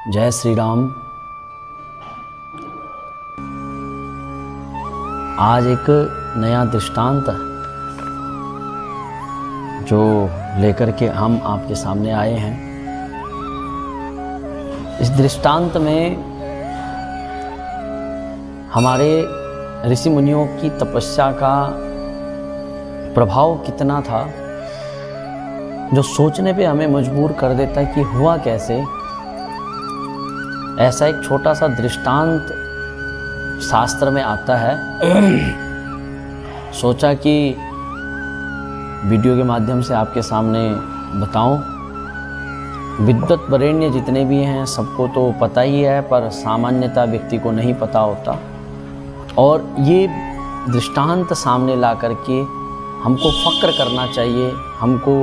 जय श्री राम। आज एक नया दृष्टांत जो लेकर के हम आपके सामने आए हैं। इस दृष्टांत में हमारे ऋषि मुनियों की तपस्या का प्रभाव कितना था, जो सोचने पे हमें मजबूर कर देता है कि हुआ कैसे। ऐसा एक छोटा सा दृष्टांत शास्त्र में आता है। सोचा कि वीडियो के माध्यम से आपके सामने बताऊं। विद्वत वरेण्य जितने भी हैं सबको तो पता ही है, पर सामान्यता व्यक्ति को नहीं पता होता। और ये दृष्टांत सामने ला करके हमको फक्र करना चाहिए, हमको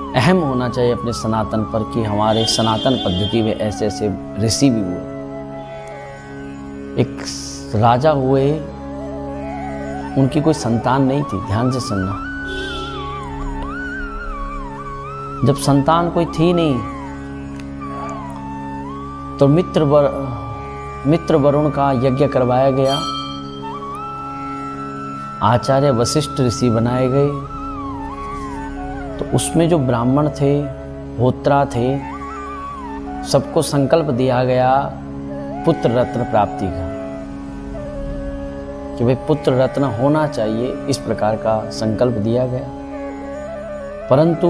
अहम होना चाहिए अपने सनातन पर कि हमारे सनातन पद्धति में ऐसे ऐसे ऋषि भी हुए। एक राजा हुए, उनकी कोई संतान नहीं थी। ध्यान से सुनना। जब संतान कोई थी नहीं तो मित्र वरुण का यज्ञ करवाया गया। आचार्य वशिष्ठ ऋषि बनाए गए। तो उसमें जो ब्राह्मण थे, होत्रा थे, सबको संकल्प दिया गया पुत्र रत्न प्राप्ति का, कि भाई पुत्र रत्न होना चाहिए। इस प्रकार का संकल्प दिया गया। परंतु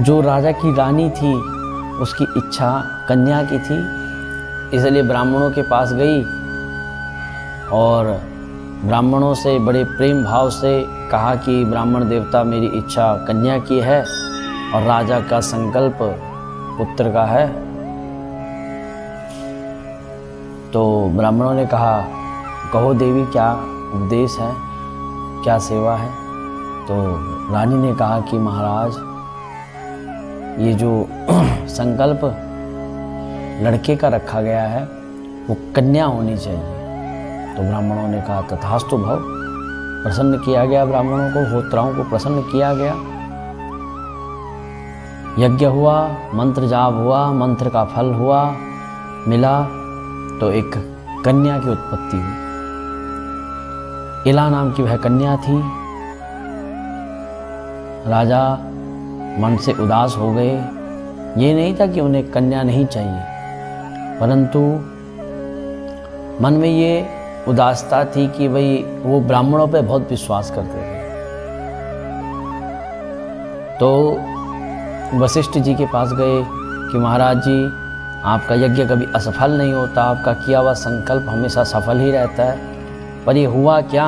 जो राजा की रानी थी उसकी इच्छा कन्या की थी, इसलिए ब्राह्मणों के पास गई और ब्राह्मणों से बड़े प्रेम भाव से कहा कि ब्राह्मण देवता मेरी इच्छा कन्या की है और राजा का संकल्प पुत्र का है। तो ब्राह्मणों ने कहा, कहो देवी क्या उपदेश है, क्या सेवा है। तो रानी ने कहा कि महाराज ये जो संकल्प लड़के का रखा गया है वो कन्या होनी चाहिए। तो ब्राह्मणों ने कहा तथास्तु भव। प्रसन्न किया गया ब्राह्मणों को, होत्राओं को प्रसन्न किया गया। यज्ञ हुआ, मंत्र जाप हुआ, मंत्र का फल हुआ, मिला तो एक कन्या की उत्पत्ति हुई। इला नाम की वह कन्या थी। राजा मन से उदास हो गए। ये नहीं था कि उन्हें कन्या नहीं चाहिए, परंतु मन में ये उदासता थी कि भाई वो ब्राह्मणों पे बहुत विश्वास करते थे। तो वशिष्ठ जी के पास गए कि महाराज जी आपका यज्ञ कभी असफल नहीं होता, आपका किया हुआ संकल्प हमेशा सफल ही रहता है। पर ये हुआ क्या,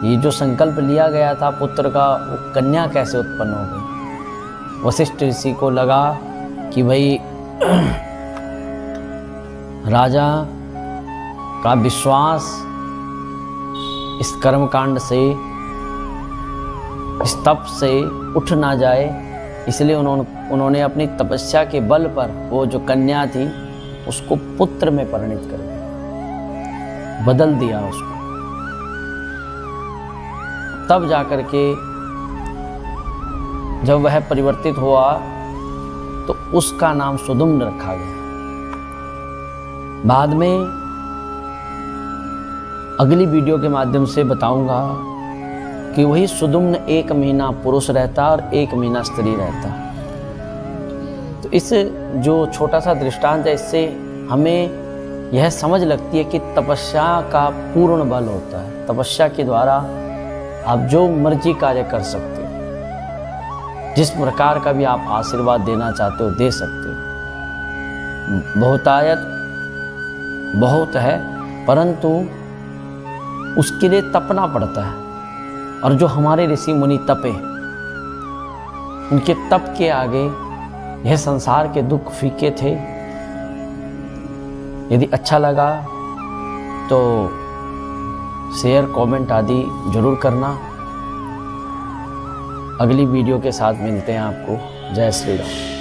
ये जो संकल्प लिया गया था पुत्र का, वो कन्या कैसे उत्पन्न हो गई। वशिष्ठ ऋषि को लगा कि भाई राजा का विश्वास इस कर्मकांड से, इस तप से उठ ना जाए, इसलिए उन्होंने अपनी तपस्या के बल पर वो जो कन्या थी उसको पुत्र में परिणित कर दिया, बदल दिया उसको। तब जाकर के जब वह परिवर्तित हुआ तो उसका नाम सुदुम्न रखा गया। बाद में अगली वीडियो के माध्यम से बताऊंगा कि वही सुदुम्न 1 महीना पुरुष रहता और 1 महीना स्त्री रहता। तो इस जो छोटा सा दृष्टांत है, इससे हमें यह समझ लगती है कि तपस्या का पूर्ण बल होता है। तपस्या के द्वारा आप जो मर्जी कार्य कर सकते हो, जिस प्रकार का भी आप आशीर्वाद देना चाहते हो दे सकते हो। बहुतायत बहुत है, परंतु उसके लिए तपना पड़ता है। और जो हमारे ऋषि मुनि तपे, उनके तप के आगे यह संसार के दुख फीके थे। यदि अच्छा लगा तो शेयर, कमेंट आदि जरूर करना। अगली वीडियो के साथ मिलते हैं आपको। जय श्री राम।